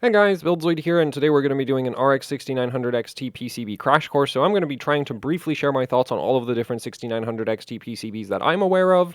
Hey guys, Buildzoid here, and today we're going to be doing an RX 6900 XT PCB crash course. So I'm going to be trying to briefly share my thoughts on all of the different 6900 XT PCBs that I'm aware of.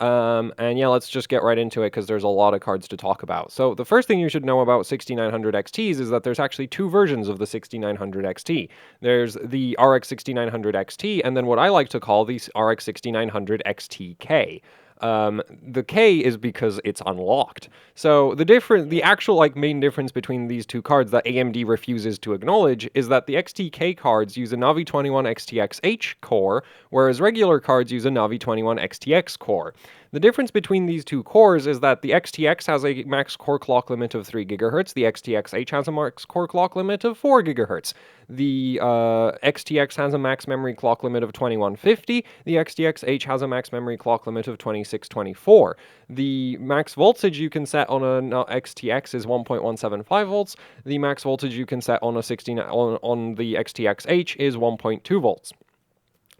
And yeah, let's just get right into it because there's a lot of cards to talk about. So the first thing you should know about 6900 XTs is that there's actually two versions of the 6900 XT. There's the RX 6900 XT, and then what I like to call the RX 6900 XTK. The K is because it's unlocked. So the actual main difference between these two cards that AMD refuses to acknowledge is that the XTK cards use a Navi 21 XTX-H core, whereas regular cards use a Navi 21 XTX core. The difference between these two cores is that the XTX has a max core clock limit of 3 GHz, the XTX-H has a max core clock limit of 4 GHz. The XTX has a max memory clock limit of 2150, the XTX-H has a max memory clock limit of 2624. The max voltage you can set on an XTX is 1.175 volts, the max voltage you can set on on the XTX-H is 1.2 volts.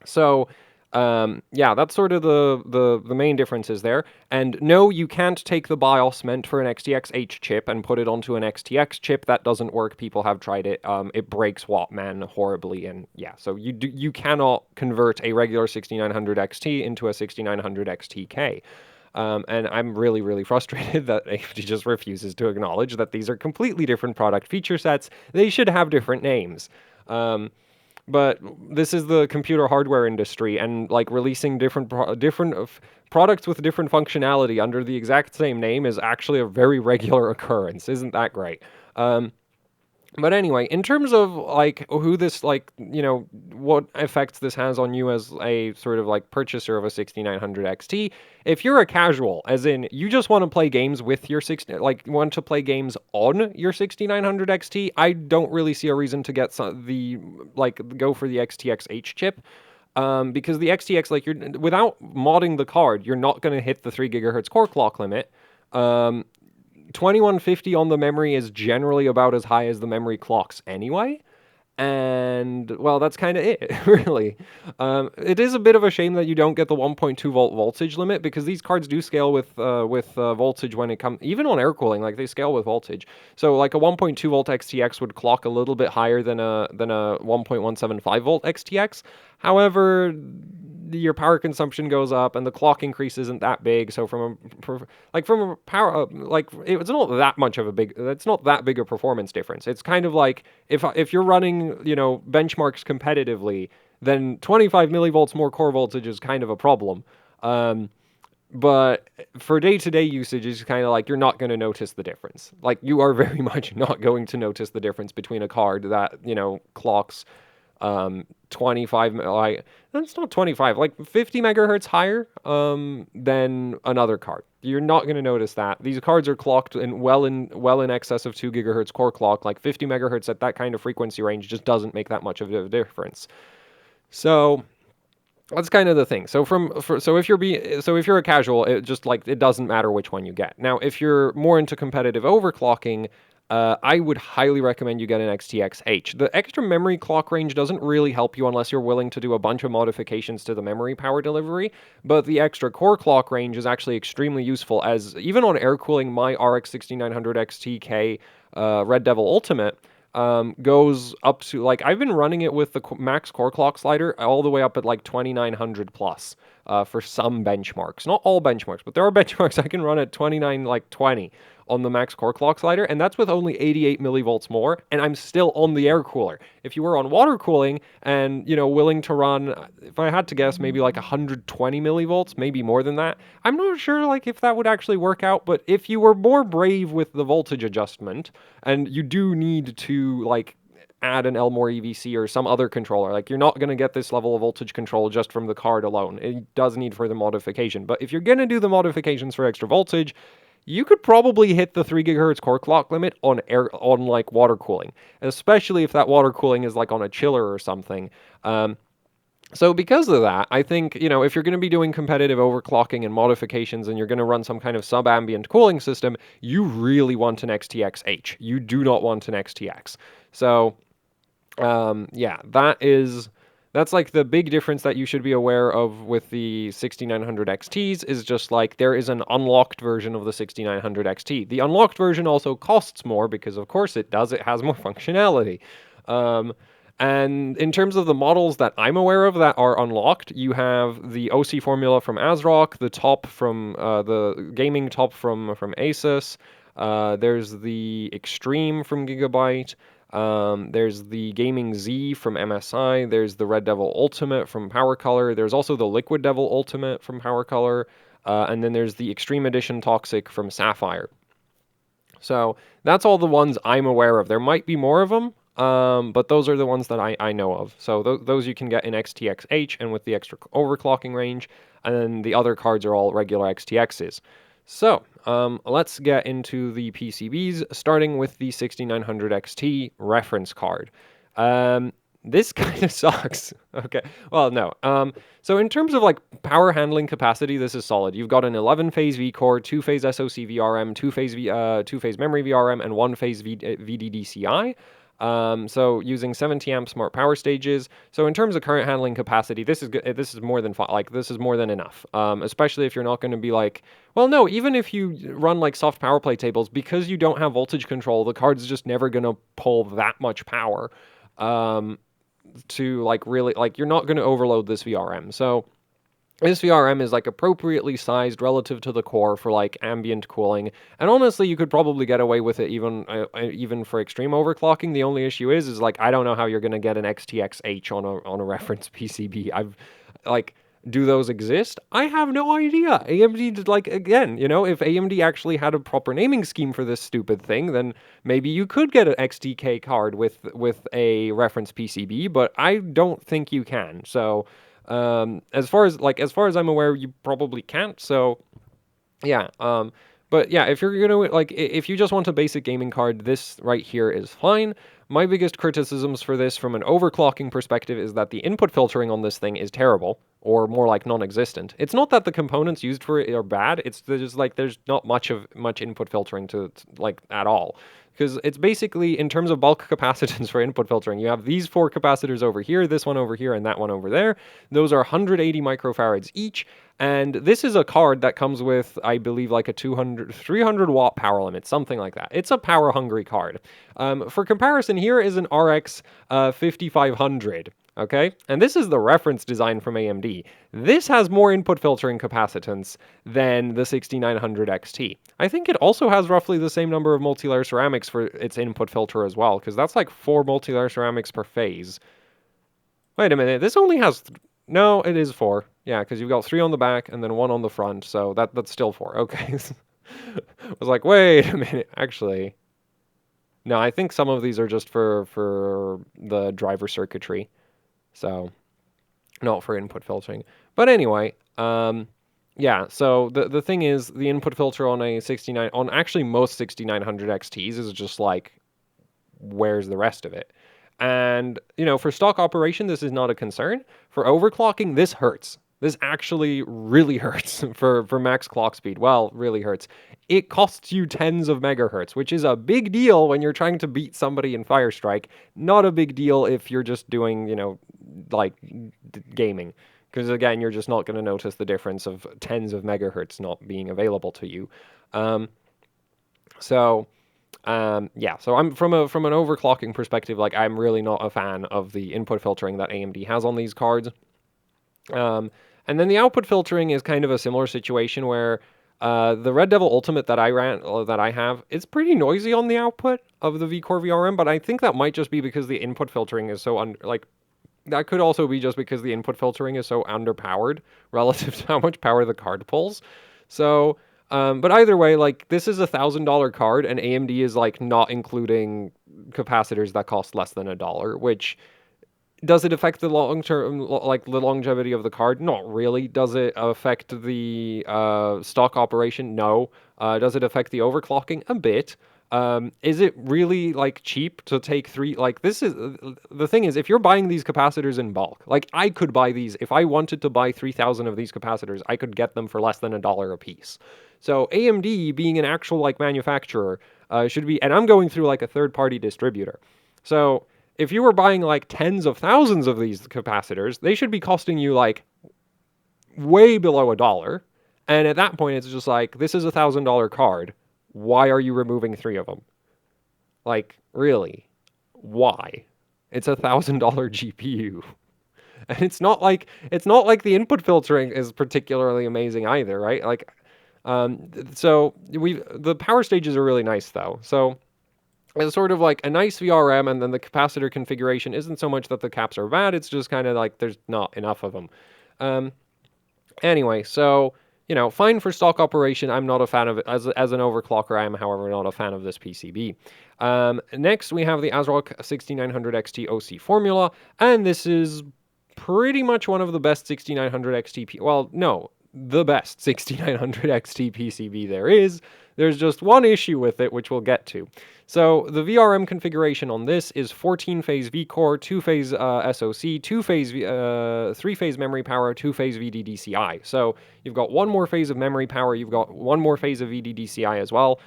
So, yeah, that's sort of the main differences there. And no, you can't take the BIOS meant for an XTX-H chip and put it onto an XTX chip. That doesn't work. People have tried it. It breaks Wattman horribly. And yeah, so you cannot convert a regular 6900 XT into a 6900 XTK. And I'm really, really frustrated that AMD just refuses to acknowledge that these are completely different product feature sets. They should have different names. But this is the computer hardware industry, and releasing different products with different functionality under the exact same name is actually a very regular occurrence. Isn't that great? But anyway, in terms of who this what effects this has on you as a sort of purchaser of a 6900 XT, if you're a casual, as in you just want to play games with your want to play games on your 6900 XT, I don't really see a reason to get go for the XTX-H chip. Because the XTX, you're without modding the card, you're not going to hit the 3 GHz core clock limit. 2150 on the memory is generally about as high as the memory clocks anyway. And, well, that's kind of it, really. It is a bit of a shame that you don't get the 1.2 volt voltage limit, because these cards do scale with voltage when it comes, even on air cooling, they scale with voltage. So, a 1.2 volt XTX would clock a little bit higher than a 1.175 volt XTX. However, your power consumption goes up and the clock increase isn't that big. So from a power, it's not that much of it's not that big a performance difference. It's kind of like if you're running, benchmarks competitively, then 25 millivolts more core voltage is kind of a problem. But for day-to-day usage, it's kind of you're not going to notice the difference. You are very much not going to notice the difference between a card that, clocks 25, that's not 25, 50 megahertz higher than another card. You're not going to notice that. These cards are clocked well in excess of 2 gigahertz core clock. 50 megahertz at that kind of frequency range just doesn't make that much of a difference. So that's kind of the thing. So if you're a casual, it just it doesn't matter which one you get. Now, if you're more into competitive overclocking, I would highly recommend you get an XTX-H. The extra memory clock range doesn't really help you unless you're willing to do a bunch of modifications to the memory power delivery, but the extra core clock range is actually extremely useful, as even on air cooling, my RX 6900 XTK Red Devil Ultimate goes up to, I've been running it with the max core clock slider all the way up at 2900 plus for some benchmarks. Not all benchmarks, but there are benchmarks I can run at 2920 on the max core clock slider, and that's with only 88 millivolts more, and I'm still on the air cooler. If you were on water cooling and, willing to run, if I had to guess, maybe 120 millivolts, maybe more than that, I'm not sure if that would actually work out, but if you were more brave with the voltage adjustment, and you do need to, add an Elmore EVC or some other controller. You're not going to get this level of voltage control just from the card alone. It does need further modification. But if you're going to do the modifications for extra voltage, you could probably hit the 3 gigahertz core clock limit on water cooling, especially if that water cooling is on a chiller or something. So because of that, I think, if you're going to be doing competitive overclocking and modifications and you're going to run some kind of sub-ambient cooling system, you really want an XTX-H. You do not want an XTX. So, yeah, that is That's like the big difference that you should be aware of with the 6900 XTs is just like there is an unlocked version of the 6900 XT. The unlocked version also costs more because of course it does, it has more functionality. And in terms of the models that I'm aware of that are unlocked, you have the OC Formula from ASRock, the top from the gaming top from ASUS. There's the Xtreme from Gigabyte. There's the Gaming Z from MSI. There's the Red Devil Ultimate from PowerColor. There's also the Liquid Devil Ultimate from PowerColor. And then there's the Extreme Edition Toxic from Sapphire. So that's all the ones I'm aware of. There might be more of them, but those are the ones that I know of. So those you can get in XTXH and with the extra overclocking range, and then the other cards are all regular XTXs. So let's get into the PCBs, starting with the 6900 XT reference card. This kind of sucks. Okay, well, no. So in terms of like power handling capacity, this is solid. You've got an 11-phase V-core, 2-phase SoC VRM, 2-phase memory VRM, and 1-phase VDDCI. So using 70 amp smart power stages. So in terms of current handling capacity, this is good. This is more than this is more than enough. Especially if you're not going to be like, well, no, even if you run like soft power play tables, because you don't have voltage control, the card's just never going to pull that much power. To like really, like you're not going to overload this VRM. So this VRM is like appropriately sized relative to the core for like ambient cooling, and honestly, you could probably get away with it even for extreme overclocking. The only issue is like I don't know how you're going to get an XTXH on a reference PCB. Do those exist? I have no idea. AMD, like, again, you know, if AMD actually had a proper naming scheme for this stupid thing, then maybe you could get an XTK card with a reference PCB, but I don't think you can. So, as far as I'm aware, you probably can't. So, yeah. But yeah, if you're gonna like, if you just want a basic gaming card, this right here is fine. My biggest criticisms for this from an overclocking perspective is that the input filtering on this thing is terrible, or more like non-existent. It's not that the components used for it are bad, it's just like there's not much input filtering to like at all. Because it's basically, in terms of bulk capacitance for input filtering, you have these 4 capacitors over here, this one over here, and that one over there. Those are 180 microfarads each, and this is a card that comes with, I believe, like a 300 watt power limit, something like that. It's a power-hungry card. For comparison, here is an RX 5500. Okay, and this is the reference design from AMD. This has more input filtering capacitance than the 6900 XT. I think it also has roughly the same number of multilayer ceramics for its input filter as well, because that's like 4 multilayer ceramics per phase. Wait a minute, this only has... No, it is 4. Yeah, because you've got 3 on the back and then 1 on the front, so that's still 4. Okay. I was like, wait a minute, actually... No, I think some of these are just for the driver circuitry. So, not for input filtering. But anyway, yeah, so the thing is, the input filter on on actually most 6900 XTs is just like, where's the rest of it? And, you know, for stock operation, this is not a concern. For overclocking, this hurts. This actually really hurts for max clock speed. Well, really hurts. It costs you tens of megahertz, which is a big deal when you're trying to beat somebody in Firestrike. Not a big deal if you're just doing, you know, like gaming. Because again, you're just not going to notice the difference of tens of megahertz not being available to you. Yeah, so I'm from an overclocking perspective, like I'm really not a fan of the input filtering that AMD has on these cards. And then the output filtering is kind of a similar situation where the Red Devil Ultimate that I have, it's pretty noisy on the output of the V-Core VRM, but I think that might just be because the input filtering is so that could also be just because the input filtering is so underpowered relative to how much power the card pulls. So, but either way, like this is $1,000 card, and AMD is like not including capacitors that cost less than $1, which... Does it affect the long-term, like the longevity of the card? Not really. Does it affect the stock operation? No. Does it affect the overclocking? A bit. Is it really like cheap to take 3? Like this is the thing is, if you're buying these capacitors in bulk, like I could buy these if I wanted to buy 3,000 of these capacitors, I could get them for less than $1 a piece. So AMD, being an actual like manufacturer, should be, and I'm going through like a third-party distributor. So if you were buying like tens of thousands of these capacitors, they should be costing you like way below $1. And at that point, it's just like, this is $1,000 card. Why are you removing 3 of them? Like, really? Why? It's $1,000 GPU. And it's not like the input filtering is particularly amazing either, right? Like, so the power stages are really nice though. So it's sort of like a nice VRM, and then the capacitor configuration isn't so much that the caps are bad, it's just kind of like there's not enough of them. Anyway, so, you know, fine for stock operation. I'm not a fan of it. As an overclocker, I am, however, not a fan of this PCB. Next, we have the ASRock 6900 XT OC Formula, and this is pretty much one of the best 6900 XT... Well, no, the best 6900 XT PCB there is. There's just one issue with it, which we'll get to. So the VRM configuration on this is 14-phase V-core, 2-phase SoC, 2-phase, 3-phase memory power, 2-phase VDDCI. So you've got one more phase of memory power, you've got one more phase of VDDCI as well,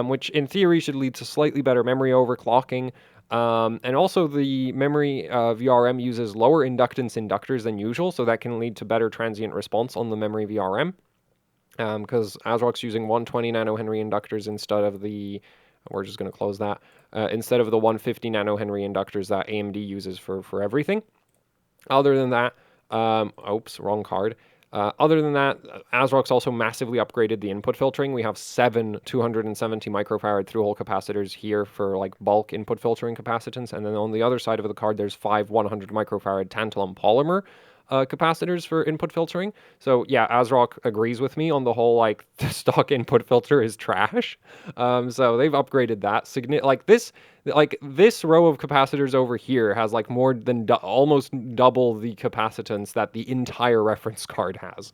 which in theory should lead to slightly better memory overclocking. And also the memory VRM uses lower inductance inductors than usual, so that can lead to better transient response on the memory VRM. Because ASRock's using 120 nanohenry inductors instead of the, we're just going to close that, instead of the 150 nanohenry inductors that AMD uses for everything. Other than that, oops, wrong card. Other than that, ASRock's also massively upgraded the input filtering. We have 7 270 microfarad through-hole capacitors here for like bulk input filtering capacitance, and then on the other side of the card, there's 5 100 microfarad tantalum polymer capacitors for input filtering. So yeah, ASRock agrees with me on the whole, like, the stock input filter is trash. So they've upgraded that. This row of capacitors over here has like more than almost double the capacitance that the entire reference card has.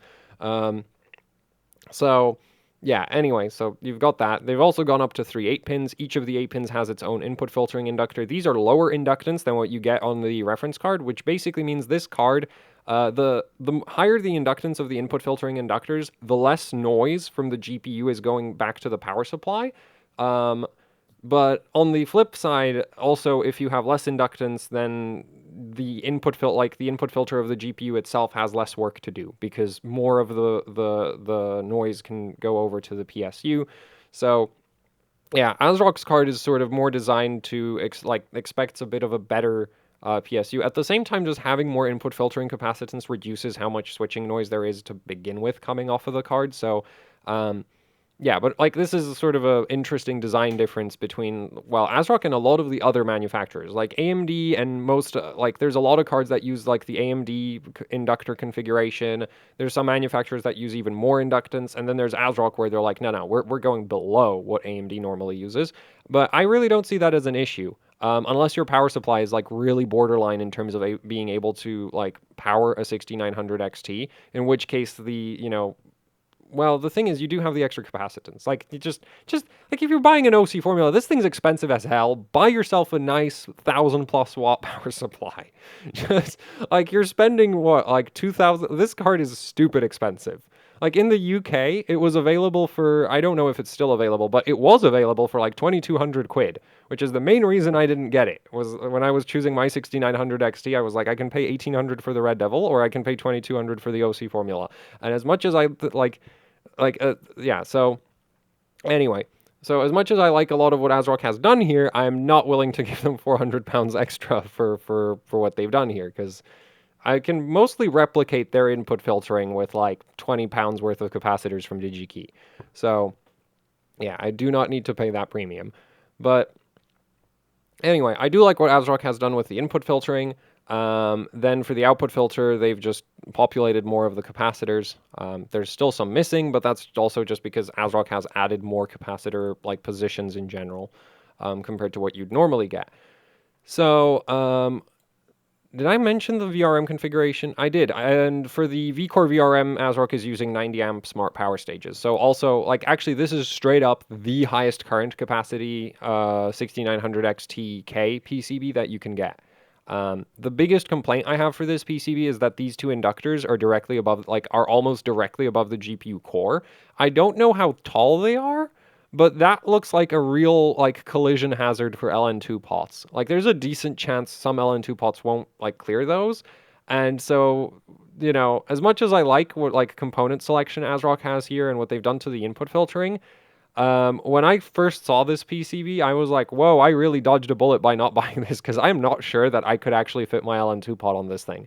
So yeah, anyway, so you've got that. They've also gone up to 3 8-pins. Each of the 8 pins has its own input filtering inductor. These are lower inductance than what you get on the reference card, which basically means this card, the higher the inductance of the input filtering inductors, the less noise from the GPU is going back to the power supply. But on the flip side, also, if you have less inductance, then the input filter of the GPU itself has less work to do, because more of the noise can go over to the PSU. So yeah, ASRock's card is sort of more designed to expects a bit of a better PSU. At the same time, just having more input filtering capacitance reduces how much switching noise there is to begin with coming off of the card. So yeah, but like this is sort of a interesting design difference between, well, ASRock and a lot of the other manufacturers, like AMD and most, like there's a lot of cards that use like the AMD inductor configuration. There's some manufacturers that use even more inductance, and then there's ASRock where they're like, no, we're going below what AMD normally uses. But I really don't see that as an issue. Unless your power supply is like really borderline in terms of being able to like power a 6900 XT, in which case well, the thing is, you do have the extra capacitance. Like, you just like if you're buying an OC Formula, this thing's expensive as hell. Buy yourself a nice 1,000+ watt power supply. Just like you're spending what, like 2,000. This card is stupid expensive. Like in the UK, it was available for, I don't know if it's still available, but it was available for like 2,200 quid, which is the main reason I didn't get it. Was when I was choosing my 6900 XT, I was like, I can pay 1,800 for the Red Devil, or I can pay 2,200 for the OC Formula. And as much as I yeah, so anyway, so as much as I like a lot of what ASRock has done here, I'm not willing to give them 400 pounds extra for what they've done here, because I can mostly replicate their input filtering with like 20 pounds worth of capacitors from DigiKey. So yeah, I do not need to pay that premium. But anyway, I do like what ASRock has done with the input filtering. Then for the output filter, they've just populated more of the capacitors. There's still some missing, but that's also just because ASRock has added more capacitor like positions in general, compared to what you'd normally get. So, did I mention the VRM configuration? I did. And for the V-Core VRM, ASRock is using 90 amp smart power stages. So also, like, actually, this is straight up the highest current capacity 6900 XT-K PCB that you can get. The biggest complaint I have for this PCB is that these two inductors are are almost directly above the GPU core. I don't know how tall they are, but that looks like a real like collision hazard for LN2 pots. Like there's a decent chance some LN2 pots won't like clear those. And so, you know, as much as I like what like component selection ASRock has here and what they've done to the input filtering, when I first saw this PCB, I was like, whoa, I really dodged a bullet by not buying this because I'm not sure that I could actually fit my LN2 pot on this thing.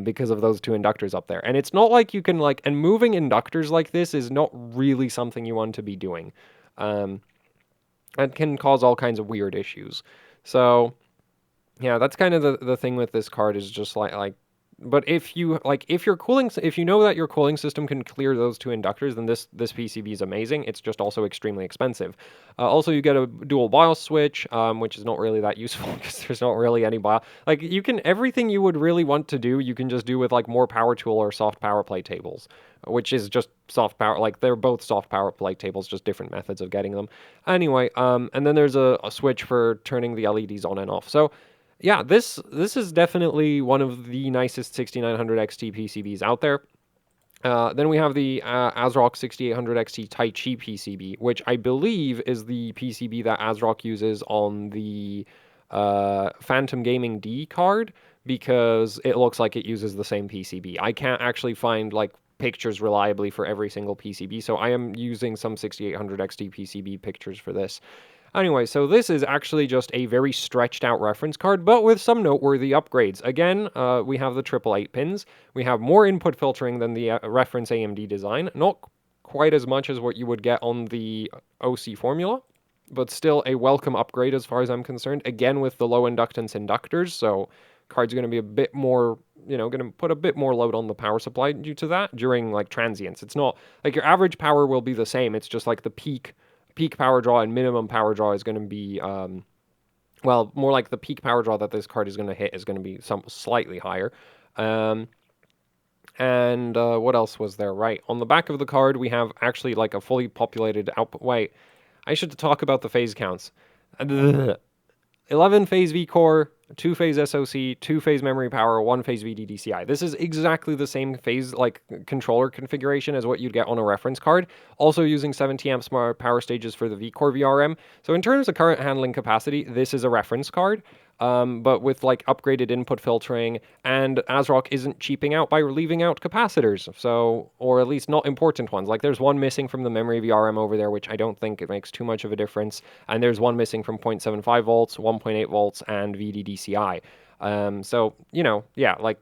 Because of those two inductors up there. And it's not like you can like, and moving inductors like this is not really something you want to be doing. And can cause all kinds of weird issues. So yeah, that's kind of the thing with this card is just like but if you like if you know that your cooling system can clear those two inductors, then this PCB is amazing. It's just also extremely expensive. Also, you get a dual BIOS switch, which is not really that useful because there's not really any BIOS. Like you can everything you would really want to do, you can just do with like more power tool or soft power plate tables, which is just soft power. Like they're both soft power plate tables, just different methods of getting them. Anyway, and then there's a switch for turning the LEDs on and off. So yeah, this is definitely one of the nicest 6900 XT PCBs out there. Then we have the ASRock 6800 XT Taichi PCB, which I believe is the PCB that ASRock uses on the Phantom Gaming D card because it looks like it uses the same PCB. I can't actually find like pictures reliably for every single PCB, so I am using some 6800 XT PCB pictures for this. Anyway, so this is actually just a very stretched out reference card, but with some noteworthy upgrades. Again, we have the triple 8 pins. We have more input filtering than the reference AMD design. Not quite as much as what you would get on the OC Formula, but still a welcome upgrade as far as I'm concerned. Again, with the low inductance inductors, so card's going to be a bit more, you know, going to put a bit more load on the power supply due to that during like transients. It's not like your average power will be the same. It's just like the peak power draw and minimum power draw is going to be, well, more like the peak power draw that this card is going to hit is going to be slightly higher. And what else was there? Right, on the back of the card, we have actually like a fully populated output. Wait, I should talk about the phase counts. 11 phase V-core, 2 phase SoC, 2 phase memory power, 1 phase VDDCI. This is exactly the same phase like controller configuration as what you'd get on a reference card. Also using 70 amp smart power stages for the V-core VRM. So in terms of current handling capacity, this is a reference card. But with like upgraded input filtering, and ASRock isn't cheaping out by leaving out capacitors, so, or at least not important ones. Like there's one missing from the memory VRM over there, which I don't think it makes too much of a difference, and there's one missing from 0.75 volts, 1.8 volts, and VDDCI. So, you know, yeah, like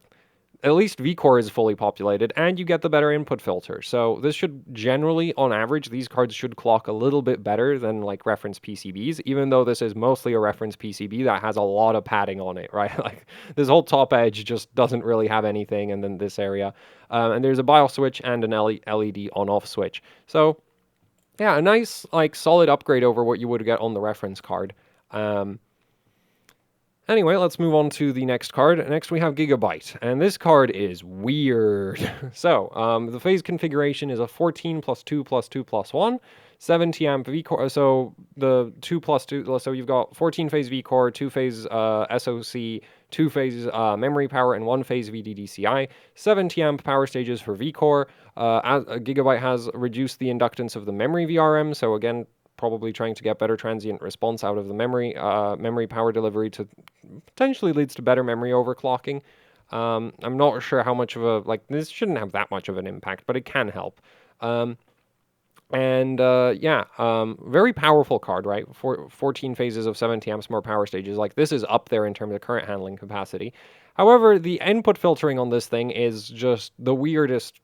at least V-core is fully populated, and you get the better input filter. So this should generally, on average, these cards should clock a little bit better than like reference PCBs, even though this is mostly a reference PCB that has a lot of padding on it, right? Like this whole top edge just doesn't really have anything, and then this area. And there's a BIOS switch and an LED on-off switch. So yeah, a nice, like, solid upgrade over what you would get on the reference card. Anyway, let's move on to the next card. Next, we have Gigabyte, and this card is weird. So, the phase configuration is a 14 plus 2 plus 2 plus 1, 70 amp V-core. So, the 2 plus 2, so you've got 14 phase V-core, 2 phase SoC, 2 phase memory power, and 1 phase VDDCI, 70 amp power stages for V-core. Gigabyte has reduced the inductance of the memory VRM, so again, probably trying to get better transient response out of the memory power delivery to potentially leads to better memory overclocking. I'm not sure how much of a, like, this shouldn't have that much of an impact, but it can help. Very powerful card, right? 14 phases of 70 amps more power stages. Like, this is up there in terms of current handling capacity. However, the input filtering on this thing is just the weirdest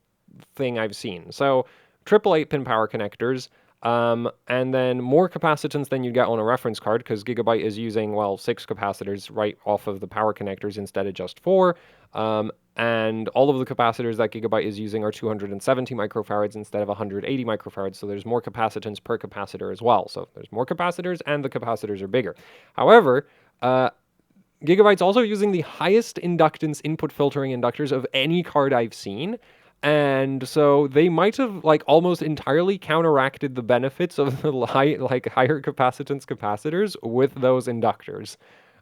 thing I've seen. So, triple 8-pin power connectors, and then more capacitance than you get on a reference card, because Gigabyte is using, well, 6 capacitors right off of the power connectors instead of just 4. And all of the capacitors that Gigabyte is using are 270 microfarads instead of 180 microfarads, so there's more capacitance per capacitor as well. So there's more capacitors, and the capacitors are bigger. However, Gigabyte's also using the highest inductance input filtering inductors of any card I've seen. And so they might have like almost entirely counteracted the benefits of the higher capacitance capacitors with those inductors.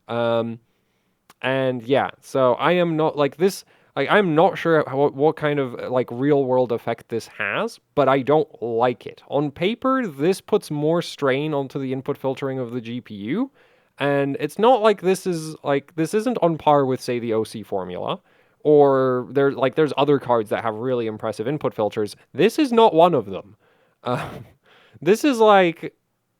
And yeah, so I am not like this. like, I'm not sure what kind of like real world effect this has, but I don't like it. On paper, this puts more strain onto the input filtering of the GPU, and it's not like this isn't on par with, say, the OC Formula, or there's other cards that have really impressive input filters. This is not one of them. Uh, this is like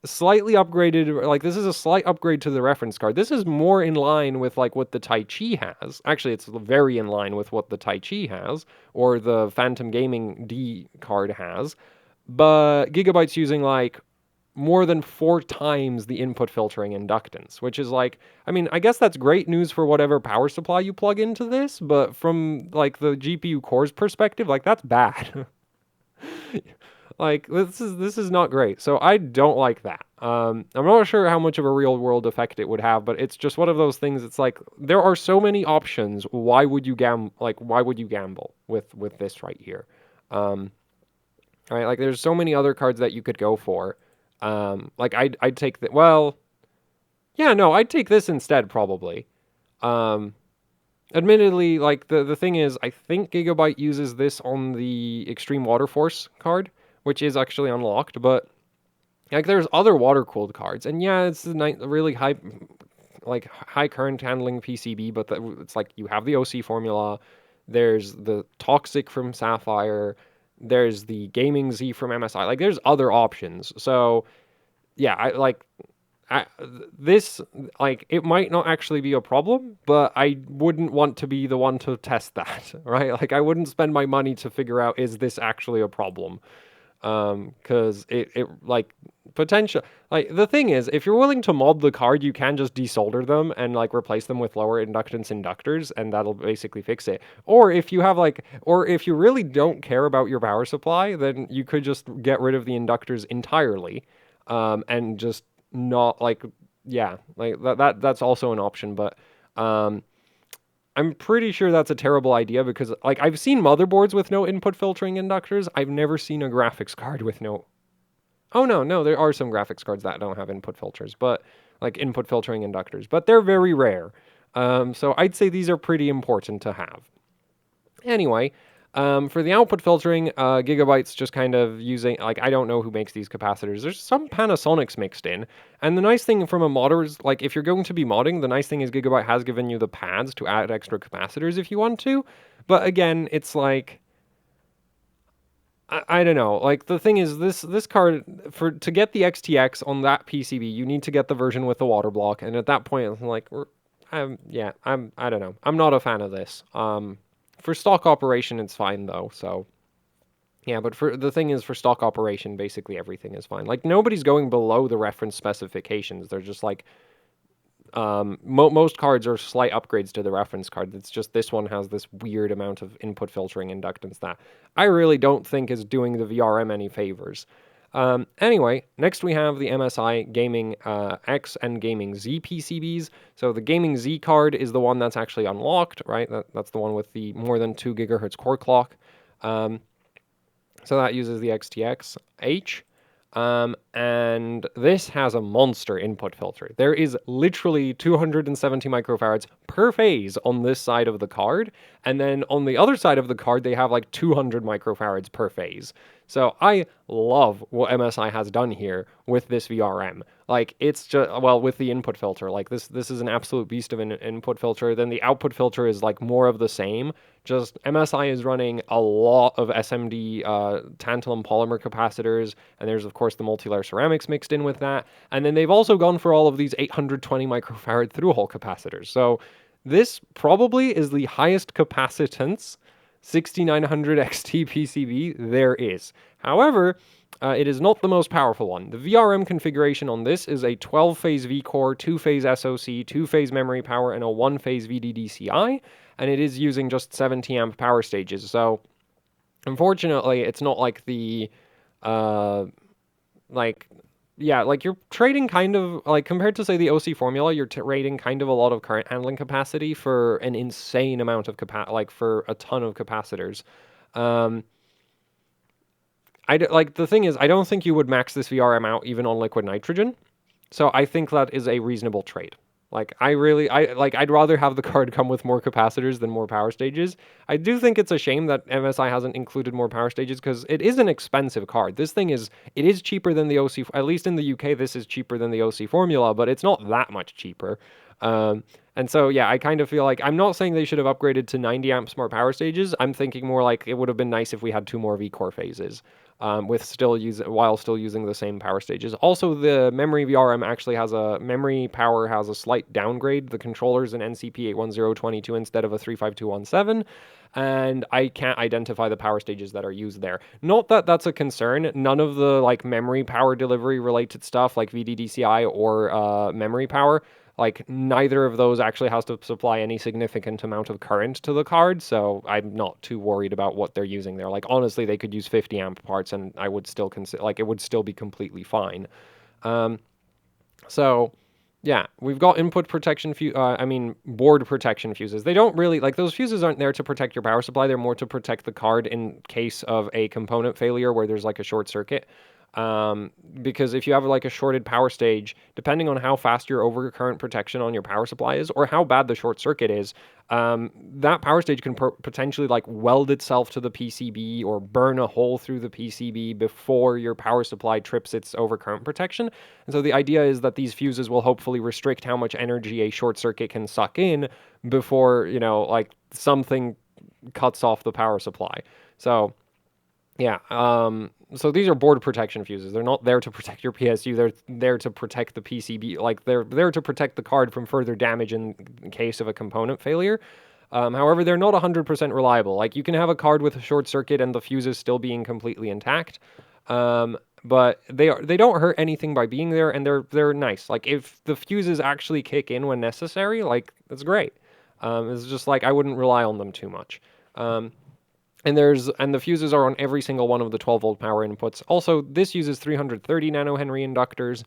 slightly upgraded, like this is a slight upgrade to the reference card. This is more in line with like what the Taichi has. Actually, it's very in line with what the Taichi has, or the Phantom Gaming D card has. But Gigabyte's using like more than 4 times the input filtering inductance, which is like, I mean, I guess that's great news for whatever power supply you plug into this, but from like the GPU core's perspective, like that's bad. Like this is not great. So I don't like that. I'm not sure how much of a real world effect it would have, but it's just one of those things. It's like there are so many options. Why would you gamble with this right here? Right, like there's so many other cards that you could go for. Like I'd take the yeah, no, I'd take this instead probably. Admittedly, like the thing is, I think Gigabyte uses this on the Xtreme WaterForce card, which is actually unlocked, but like there's other water-cooled cards, and yeah, it's a really high current handling PCB, but it's like you have the OC Formula, there's the Toxic from Sapphire, there's the Gaming Z from MSI, like there's other options. So yeah, this, like, it might not actually be a problem, but I wouldn't want to be the one to test that, right? Like, I wouldn't spend my money to figure out, is this actually a problem? Because it like, potential, like, the thing is, if you're willing to mod the card, you can just desolder them and, like, replace them with lower inductance inductors, and that'll basically fix it. Or if you have, like, or if you really don't care about your power supply, then you could just get rid of the inductors entirely, and just not like, yeah, like that's also an option, but I'm pretty sure that's a terrible idea because like I've seen motherboards with no input filtering inductors. I've never seen a graphics card with no. Oh no, there are some graphics cards that don't have input filters, but like input filtering inductors, but they're very rare. So I'd say these are pretty important to have. Anyway, for the output filtering, Gigabyte's just kind of using, like, I don't know who makes these capacitors. There's some Panasonics mixed in. And the nice thing from a modder is, like, if you're going to be modding, the nice thing is Gigabyte has given you the pads to add extra capacitors if you want to. But again, it's like, I don't know. Like, the thing is, this card, to get the XTX on that PCB, you need to get the version with the water block. And at that point, I'm like, I don't know. I'm not a fan of this. For stock operation, it's fine, though, so... Yeah, but the thing is, for stock operation, basically everything is fine. Like, nobody's going below the reference specifications. They're just, like... most cards are slight upgrades to the reference card. It's just this one has this weird amount of input filtering inductance that I really don't think is doing the VRM any favors. Anyway, next we have the MSI Gaming X and Gaming Z PCBs. So the Gaming Z card is the one that's actually unlocked, right? That's the one with the more than 2 gigahertz core clock. So that uses the XTX H. And this has a monster input filter. There is literally 270 microfarads per phase on this side of the card, and then on the other side of the card, they have like 200 microfarads per phase. So I love what MSI has done here with this VRM. Like, it's just, well, with the input filter, like this is an absolute beast of an input filter. Then the output filter is like more of the same. Just MSI is running a lot of SMD tantalum polymer capacitors, and there's of course the multi-layer ceramics mixed in with that. And then they've also gone for all of these 820 microfarad through-hole capacitors. So this probably is the highest capacitance 6900 XT PCB there is. However, it is not the most powerful one. The VRM configuration on this is a 12-phase V-core, 2-phase SoC, 2-phase memory power, and a 1-phase VDDCI, and it is using just 70 amp power stages. So, unfortunately, it's not like the, like you're trading kind of, like, compared to, say, the OC Formula, you're trading kind of a lot of current handling capacity for an insane amount of for a ton of capacitors. Like, the thing is, I don't think you would max this VRM out even on liquid nitrogen, so I think that is a reasonable trade. Like, I'd rather have the card come with more capacitors than more power stages. I do think it's a shame that MSI hasn't included more power stages because it is an expensive card. It is cheaper than the OC, at least in the UK, this is cheaper than the OC Formula, but it's not that much cheaper. And so, yeah, I kind of feel like, I'm not saying they should have upgraded to 90 amp smart power stages. I'm thinking more like it would have been nice if we had 2 more V-Core phases. While still using the same power stages. Also, the memory VRM actually memory power has a slight downgrade. The controller's an NCP 81022 instead of a 35217, and I can't identify the power stages that are used there. Not that that's a concern. None of the like memory power delivery related stuff like VDDCI or memory power, like neither of those actually has to supply any significant amount of current to the card, so I'm not too worried about what they're using there. Like honestly, they could use 50 amp parts and I would still consider, like it would still be completely fine. So yeah, we've got input protection, board protection fuses. They don't really, like those fuses aren't there to protect your power supply. They're more to protect the card in case of a component failure where there's like a short circuit. Because if you have like a shorted power stage, depending on how fast your overcurrent protection on your power supply is or how bad the short circuit is, that power stage can potentially like weld itself to the PCB or burn a hole through the PCB before your power supply trips its overcurrent protection. And so the idea is that these fuses will hopefully restrict how much energy a short circuit can suck in before, like something cuts off the power supply. So yeah, so these are board protection fuses. They're not there to protect your PSU. They're there to protect the PCB. Like, they're there to protect the card from further damage in case of a component failure. However, they're not 100% reliable. Like, you can have a card with a short circuit and the fuses still being completely intact. But they don't hurt anything by being there, and they're nice. Like, if the fuses actually kick in when necessary, like, that's great. It's just like I wouldn't rely on them too much. And the fuses are on every single one of the 12-volt power inputs. Also, this uses 330 nanohenry inductors,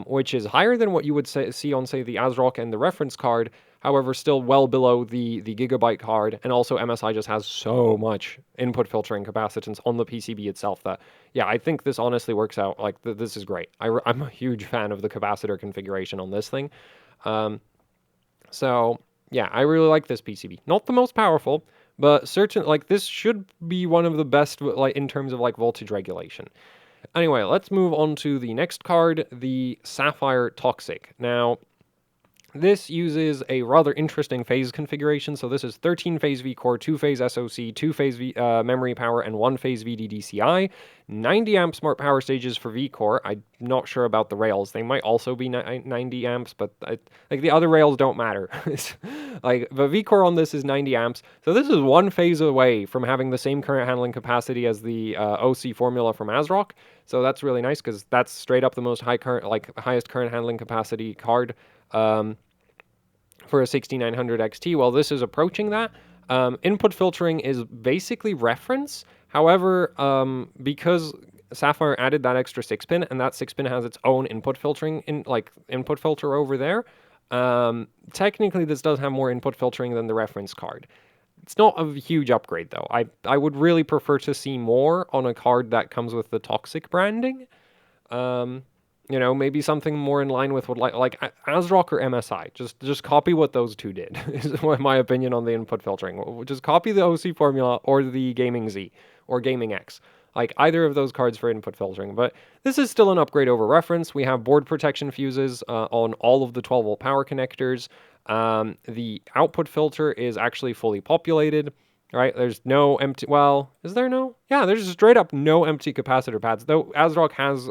which is higher than what you would see on, say, the ASRock and the reference card. However, still well below the Gigabyte card. And also, MSI just has so much input filtering capacitance on the PCB itself that, yeah, I think this honestly works out. Like, this is great. I'm a huge fan of the capacitor configuration on this thing. So, yeah, I really like this PCB. Not the most powerful, but this should be one of the best, like, in terms of, like, voltage regulation. Anyway, let's move on to the next card, the Sapphire Toxic. Now, this uses a rather interesting phase configuration. So this is 13-phase V-Core, 2-phase SoC, 2-phase memory power, and 1-phase VDDCI. 90 amp smart power stages for V-Core. I'm not sure about the rails. They might also be 90 amps, but like the other rails don't matter. But V-Core on this is 90 amps. So this is 1 phase away from having the same current handling capacity as the OC Formula from ASRock. So that's really nice because that's straight up the most highest current handling capacity card. For a 6900 XT, well, this is approaching that. Input filtering is basically reference. However, because Sapphire added that extra 6-pin, and that 6-pin has its own input filtering input filter over there, technically this does have more input filtering than the reference card. It's not a huge upgrade though. I would really prefer to see more on a card that comes with the Toxic branding. Maybe something more in line with what like ASRock or MSI. Just copy what those two did, is my opinion on the input filtering. Just copy the OC Formula or the Gaming Z or Gaming X. Like either of those cards for input filtering. But this is still an upgrade over reference. We have board protection fuses on all of the 12-volt power connectors. The output filter is actually fully populated. Right, there's no empty, well, is there no? Yeah, there's straight up no empty capacitor pads, though ASRock has,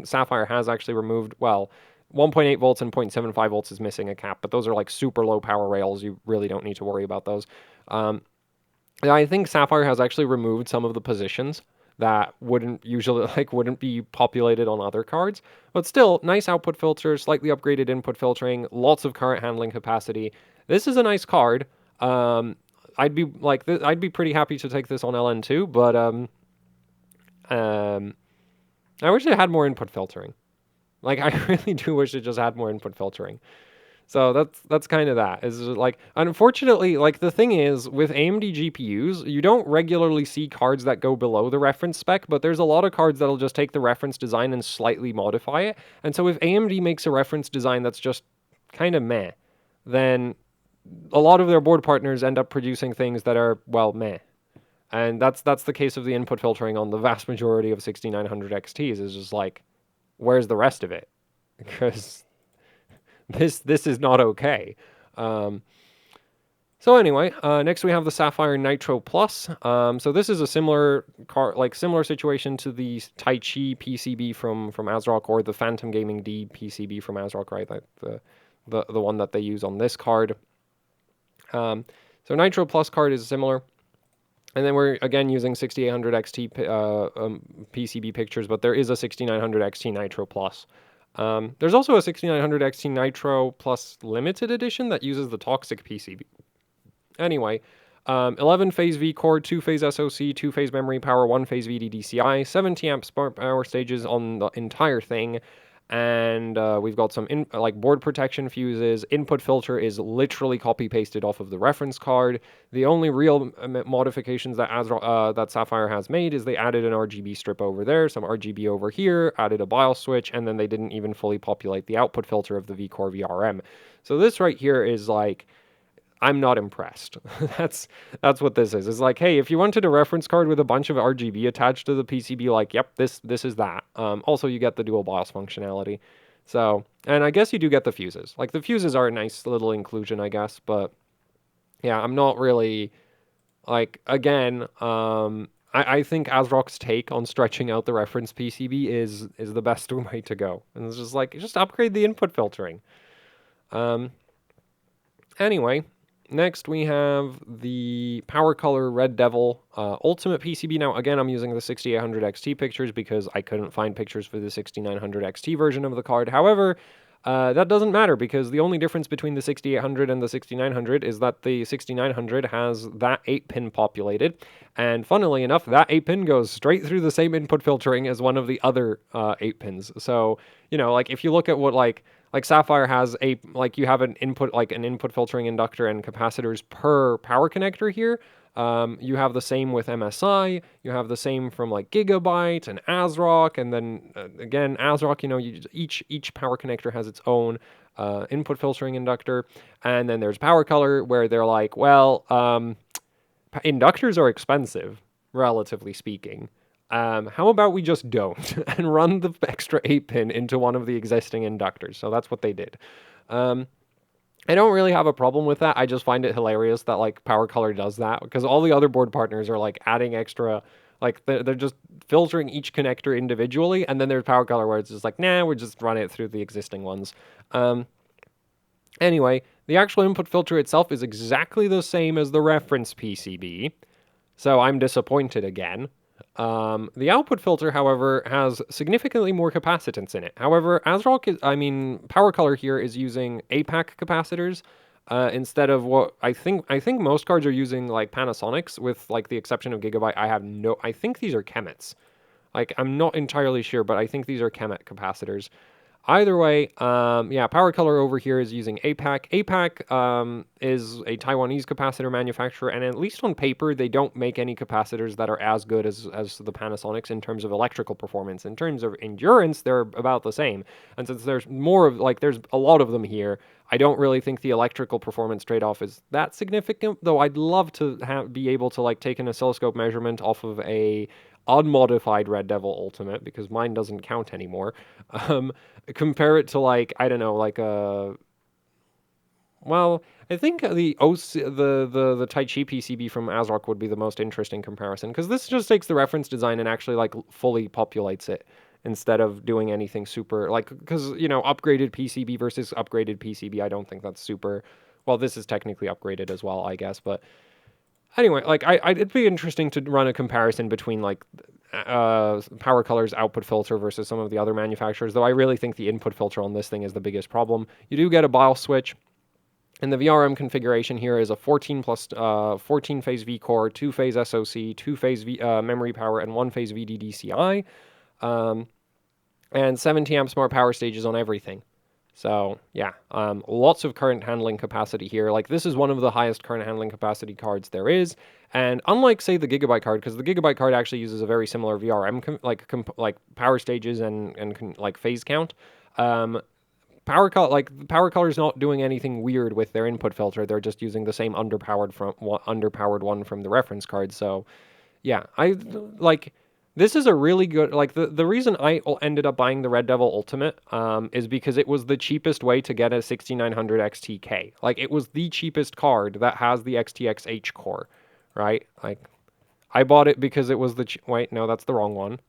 Sapphire has actually removed, 1.8 volts and 0.75 volts is missing a cap, but those are like super low power rails, you really don't need to worry about those. I think Sapphire has actually removed some of the positions that wouldn't be populated on other cards, but still, nice output filter, slightly upgraded input filtering, lots of current handling capacity. This is a nice card. I'd be pretty happy to take this on LN2, but I wish it had more input filtering. Like, I really do wish it just had more input filtering. So that's kind of that. Is like, unfortunately, like the thing is with AMD GPUs, you don't regularly see cards that go below the reference spec, but there's a lot of cards that'll just take the reference design and slightly modify it. And so if AMD makes a reference design that's just kind of meh, then a lot of their board partners end up producing things that are, well, meh. And that's the case of the input filtering on the vast majority of 6900 XTs, is just like, where's the rest of it? Because this is not okay. So anyway, next we have the Sapphire Nitro Plus. So this is a similar similar situation to the Taichi PCB from ASRock, or the Phantom Gaming D PCB from ASRock, right? The one that they use on this card. So Nitro Plus card is similar. And then we're again using 6800 XT PCB pictures, but there is a 6900 XT Nitro Plus. There's also a 6900 XT Nitro Plus limited edition that uses the toxic PCB. Anyway, 11-phase V-core, 2-phase SoC, 2-phase memory power, 1-phase VDDCI, 70 amp smart power stages on the entire thing, and we've got some board protection fuses. Input filter is literally copy-pasted off of the reference card. The only real modifications that that Sapphire has made is they added an RGB strip over there, some RGB over here, added a BIOS switch, and then they didn't even fully populate the output filter of the V-core VRM. So this right here is like, I'm not impressed. That's what this is. It's like, hey, if you wanted a reference card with a bunch of RGB attached to the PCB, like, yep, this is that. Also, you get the dual BIOS functionality. So, and I guess you do get the fuses. Like, the fuses are a nice little inclusion, I guess. But, yeah, I'm not really, like, again, I think ASRock's take on stretching out the reference PCB is the best way to go. And it's just like, just upgrade the input filtering. Anyway, next we have the PowerColor Red Devil Ultimate PCB. Now, again, I'm using the 6800 XT pictures because I couldn't find pictures for the 6900 XT version of the card. However, that doesn't matter, because the only difference between the 6800 and the 6900 is that the 6900 has that 8-pin populated, and funnily enough, that 8-pin goes straight through the same input filtering as one of the other 8-pins. So, you know, like, if you look at what, like Sapphire has you have an input filtering inductor and capacitors per power connector here. You have the same with MSI. You have the same from like Gigabyte and ASRock, and then again ASRock. You know, each power connector has its own input filtering inductor, and then there's PowerColor, where they're like, well, inductors are expensive, relatively speaking. How about we just don't and run the extra 8-pin into one of the existing inductors? So that's what they did. I don't really have a problem with that. I just find it hilarious that like PowerColor does that, because all the other board partners are like adding extra, like they're just filtering each connector individually, and then there's PowerColor where it's just like, nah, we're just running it through the existing ones. Anyway, the actual input filter itself is exactly the same as the reference PCB, so I'm disappointed again. The output filter, however, has significantly more capacitance in it. However, PowerColor here is using APAC capacitors instead of what I think most cards are using, like Panasonic's, with like the exception of Gigabyte. I think these are Chemets. Like, I'm not entirely sure, but I think these are Chemet capacitors. Either way, yeah, PowerColor over here is using APAC. APAC is a Taiwanese capacitor manufacturer, and at least on paper, they don't make any capacitors that are as good as the Panasonics in terms of electrical performance. In terms of endurance, they're about the same. And since there's there's a lot of them here, I don't really think the electrical performance trade-off is that significant, though I'd love to be able to like take an oscilloscope measurement off of a unmodified Red Devil Ultimate, because mine doesn't count anymore. Compare it to like, I don't know, like well, I think the Taichi PCB from ASRock would be the most interesting comparison, because this just takes the reference design and actually like fully populates it instead of doing anything super, like, because, you know, upgraded PCB versus upgraded PCB, I don't think that's super, well, this is technically upgraded as well, I guess, but anyway, like, it'd be interesting to run a comparison between, like, PowerColor's output filter versus some of the other manufacturers, though I really think the input filter on this thing is the biggest problem. You do get a BIOS switch, and the VRM configuration here is a 14-phase V-core, 2-phase SoC, 2-phase memory power, and 1-phase VDDCI, and 70 amp smart power stages on everything. So, yeah, lots of current handling capacity here. Like, this is one of the highest current handling capacity cards there is. And unlike, say, the Gigabyte card, because the Gigabyte card actually uses a very similar VRM, like power stages and like phase count, PowerColor is not doing anything weird with their input filter. They're just using the same underpowered one from the reference card. So yeah, this is a really good, the reason I ended up buying the Red Devil Ultimate is because it was the cheapest way to get a 6900 XTK. Like, it was the cheapest card that has the XTX H core, right? Like, I bought it because it was wait, no, that's the wrong one.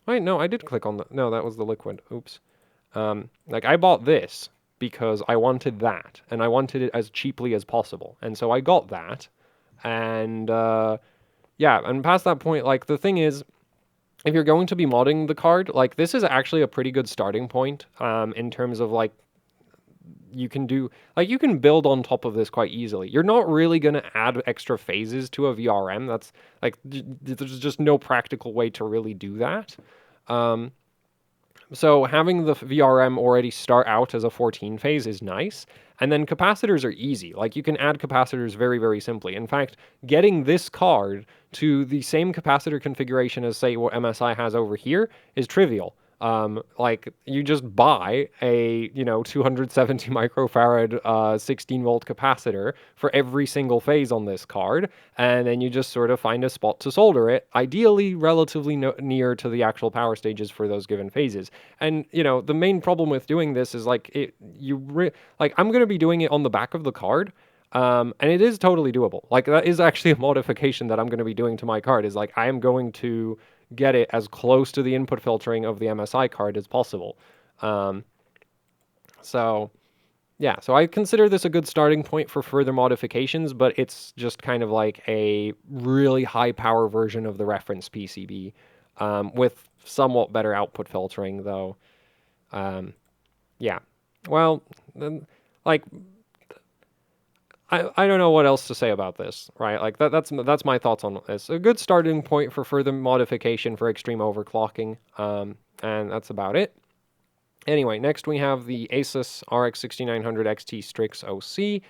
Wait, no, I did click on no, that was the liquid. Oops. Like, I bought this because I wanted that, and I wanted it as cheaply as possible. And so I got that, and yeah, and past that point, like, the thing is, if you're going to be modding the card, like, this is actually a pretty good starting point in terms of, like, you can build on top of this quite easily. You're not really going to add extra phases to a VRM. That's, like, there's just no practical way to really do that. So having the VRM already start out as a 14 phase is nice. And then capacitors are easy. Like, you can add capacitors very, very simply. In fact, getting this card to the same capacitor configuration as, say, what MSI has over here is trivial. Like, you just buy a, 270 microfarad 16 volt capacitor for every single phase on this card, and then you just sort of find a spot to solder it, ideally relatively near to the actual power stages for those given phases. And, the main problem with doing this is, like, I'm going to be doing it on the back of the card, and it is totally doable. Like, that is actually a modification that I'm going to be doing to my card, is, like, I am going to get it as close to the input filtering of the MSI card as possible. So yeah, so I consider this a good starting point for further modifications, but it's just kind of like a really high power version of the reference PCB with somewhat better output filtering, though. Yeah, well, like, I don't know what else to say about this, right? Like, that's my thoughts on this. A good starting point for further modification for extreme overclocking, and that's about it. Anyway, next we have the ASUS RX 6900 XT STRIX OC.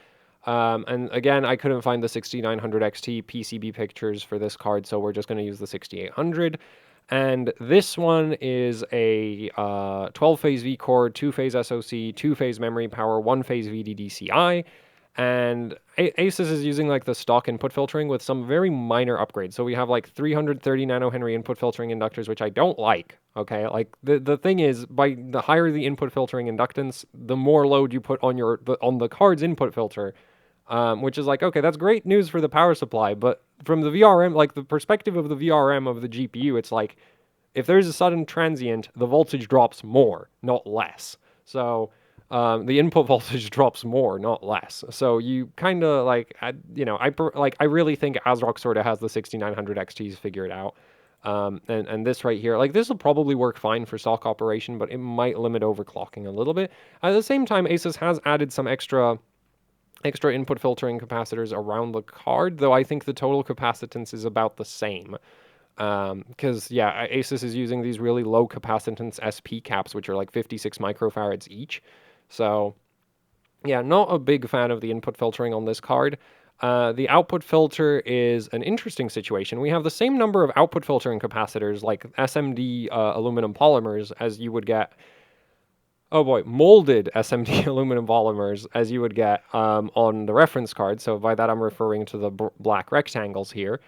And again, I couldn't find the 6900 XT PCB pictures for this card, so we're just going to use the 6800. And this one is a 12-phase V-core, 2-phase SoC, 2-phase memory power, 1-phase VDDCI. And ASUS is using, like, the stock input filtering with some very minor upgrades. So we have, like, 330 nanohenry input filtering inductors, which I don't like, okay? Like, the thing is, by the higher the input filtering inductance, the more load you put on the card's input filter, which is like, okay, that's great news for the power supply, but from the VRM, like, the perspective of the VRM of the GPU, it's like, if there's a sudden transient, the voltage drops more, not less. So the input voltage drops more, not less. So you kind of, like, I really think ASRock sort of has the 6900 XTs figured out. And this right here, like, this will probably work fine for stock operation, but it might limit overclocking a little bit. At the same time, ASUS has added some extra input filtering capacitors around the card, though I think the total capacitance is about the same. Because, yeah, ASUS is using these really low capacitance SP caps, which are like 56 microfarads each. So, yeah, not a big fan of the input filtering on this card. The output filter is an interesting situation. We have the same number of output filtering capacitors, like SMD aluminum polymers, as you would get. Oh boy, molded SMD aluminum polymers, as you would get on the reference card. So by that I'm referring to the black rectangles here.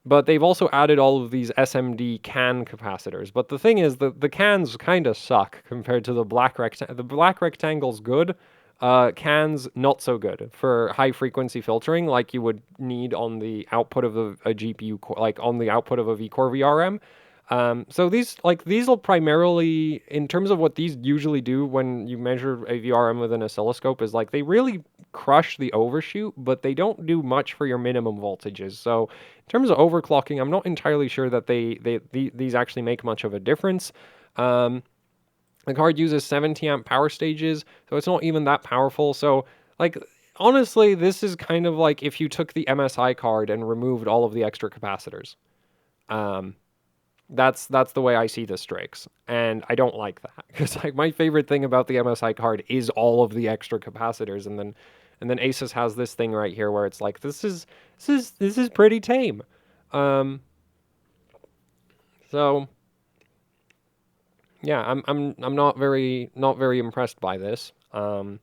But they've also added all of these SMD can capacitors. But the thing is, the cans kind of suck compared to the black rectangle. The black rectangle's good. Cans not so good for high frequency filtering, like you would need on the output of a GPU core, like on the output of a V-core VRM. So these will primarily, in terms of what these usually do when you measure a VRM with an oscilloscope, is like they really crush the overshoot, but they don't do much for your minimum voltages. So in terms of overclocking, I'm not entirely sure that these actually make much of a difference. The card uses 70 amp power stages, so it's not even that powerful. So, like, honestly, this is kind of like if you took the MSI card and removed all of the extra capacitors. That's the way I see the STRIX, and I don't like that, because, like, my favorite thing about the MSI card is all of the extra capacitors, and then ASUS has this thing right here where it's like, this is pretty tame. So yeah, I'm not very impressed by this. And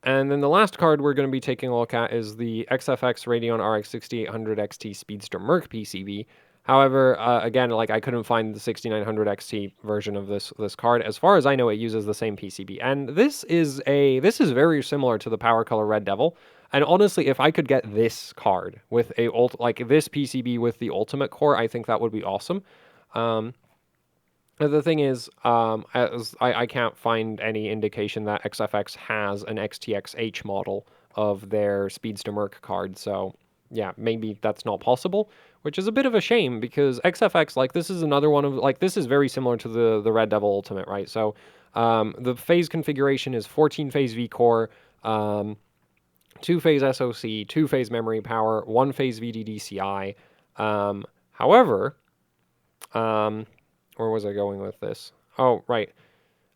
then the last card we're going to be taking a look at is the XFX Radeon RX 6800 XT Speedster Merc PCB. However, again, like I couldn't find the 6900 XT version of this card. As far as I know, it uses the same PCB, and this is very similar to the PowerColor Red Devil. And honestly, if I could get this card with like this PCB with the Ultimate Core, I think that would be awesome. The thing is, I can't find any indication that XFX has an XTXH model of their Speedster Merc card, so yeah, maybe that's not possible, which is a bit of a shame because XFX, like, this is another one of, like, this is very similar to the Red Devil Ultimate, right? So the phase configuration is 14-phase V-core, 2-phase SoC, 2-phase memory power, 1-phase VDDCI. However, where was I going with this? Oh, right.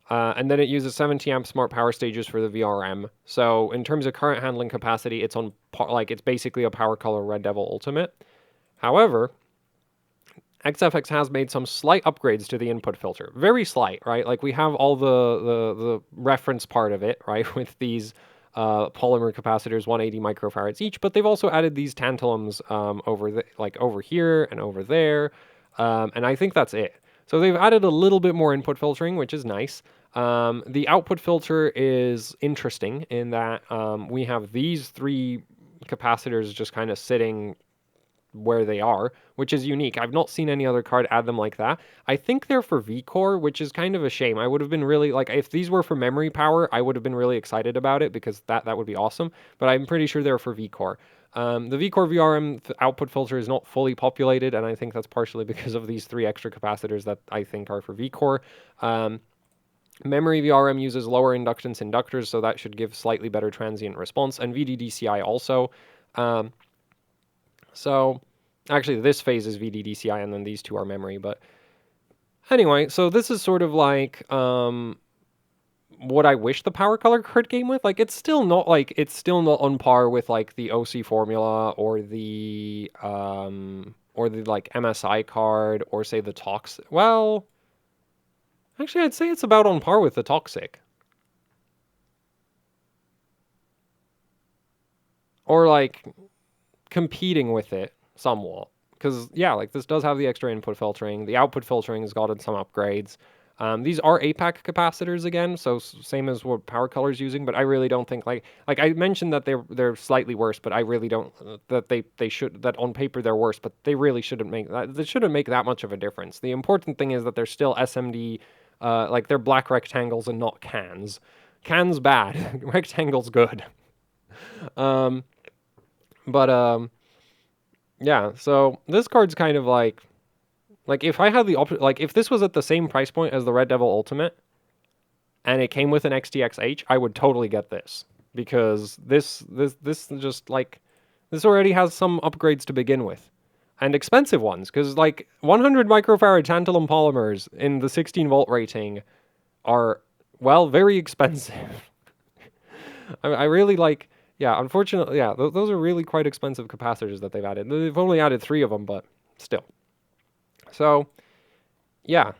And then it uses 70 amp smart power stages for the VRM. So in terms of current handling capacity, it's on it's basically a PowerColor Red Devil Ultimate. However, XFX has made some slight upgrades to the input filter. Very slight, right? Like we have all the reference part of it, right, with these polymer capacitors, 180 microfarads each, but they've also added these tantalums over here and over there, and I think that's it. So they've added a little bit more input filtering, which is nice. The output filter is interesting in that we have these three capacitors just kind of sitting where they are, which is unique. I've not seen any other card add them like that. I think they're for V-Core, which is kind of a shame. I would have been really, like, if these were for memory power, I would have been really excited about it because that would be awesome, but I'm pretty sure they're for V-Core. The V-Core VRM output filter is not fully populated, and I think that's partially because of these three extra capacitors that I think are for V-Core. Memory VRM uses lower inductance inductors, so that should give slightly better transient response, and VDDCI also. So actually this phase is VDDCI and then these two are memory, but anyway, so this is sort of like what I wish the PowerColor card came with. Like it's still not on par with like the OC Formula or the like MSI card or say the Toxic. Well, actually I'd say it's about on par with the Toxic. Or like competing with it somewhat, because yeah, like this does have the extra input filtering. The output filtering has gotten some upgrades. These are APAC capacitors again, so same as what PowerColor is using, but I really don't think like I mentioned that they're slightly worse, but I really don't that they should, that on paper they're worse, but they really shouldn't make that. They shouldn't make that much of a difference. The important thing is that they're still SMD, like they're black rectangles and not cans. Cans bad, rectangles good. But yeah, so this card's kind of like if I had the like if this was at the same price point as the Red Devil Ultimate and it came with an XTXH, I would totally get this because this just like this already has some upgrades to begin with and expensive ones because like 100 microfarad tantalum polymers in the 16 volt rating are, well, very expensive. I really like. Yeah, unfortunately, yeah, those are really quite expensive capacitors that they've added. They've only added 3 of them, but still. So, yeah,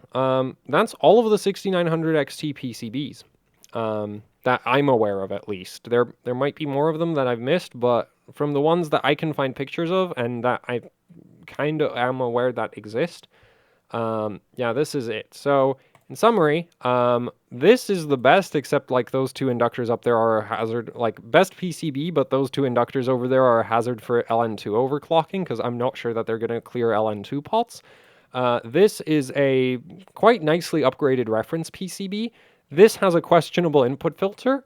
that's all of the 6900 XT PCBs that I'm aware of, at least. There might be more of them that I've missed, but from the ones that I can find pictures of and that I kind of am aware that exist, yeah, this is it. So, in summary, this is the best, except like those two inductors up there are a hazard, like best PCB, but those two inductors over there are a hazard for LN2 overclocking because I'm not sure that they're going to clear LN2 pots. This is a quite nicely upgraded reference PCB. This has a questionable input filter.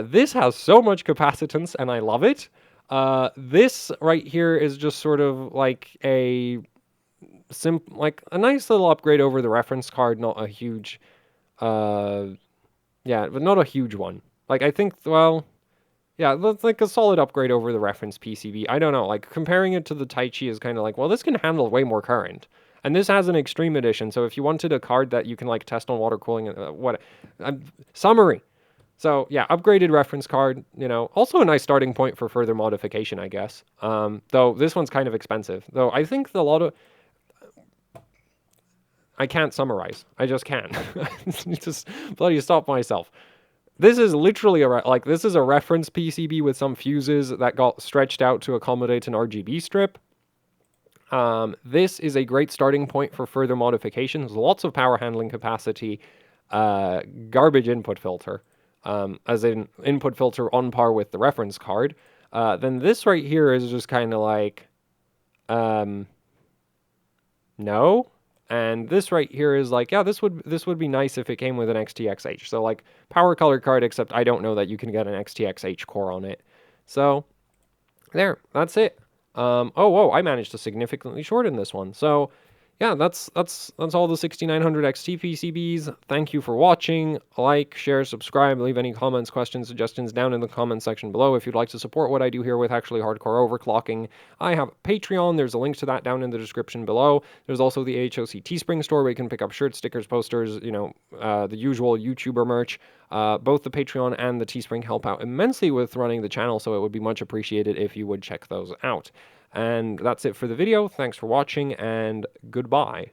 This has so much capacitance and I love it. This right here is just sort of like like a nice little upgrade over the reference card, not a huge, yeah, but not a huge one. Like I think, well, yeah, that's like a solid upgrade over the reference PCB. I don't know, like comparing it to the Taichi is kind of like, well, this can handle way more current. And this has an Xtreme edition, so if you wanted a card that you can like test on water cooling, summary. So yeah, upgraded reference card, you know, also a nice starting point for further modification, I guess. Though this one's kind of expensive. Though I think I can't summarize. I just can't. Just bloody stop myself. This is literally this is a reference PCB with some fuses that got stretched out to accommodate an RGB strip. This is a great starting point for further modifications. Lots of power handling capacity, garbage input filter, as in input filter on par with the reference card. Then this right here is just kind of like, no. And this right here is like, yeah, this would be nice if it came with an XTXH. So like PowerColor card, except I don't know that you can get an XTXH core on it. So there, that's it. Whoa, I managed to significantly shorten this one. So yeah, that's all the 6900 XT PCBs. Thank you for watching. Like, share, subscribe, leave any comments, questions, suggestions down in the comment section below. If you'd like to support what I do here with actually hardcore overclocking, I have Patreon. There's a link to that down in the description below. There's also the AHOC Teespring store where you can pick up shirts, stickers, posters, you know, the usual YouTuber merch. Both the Patreon and the Teespring help out immensely with running the channel, so it would be much appreciated if you would check those out. And that's it for the video. Thanks for watching, and goodbye.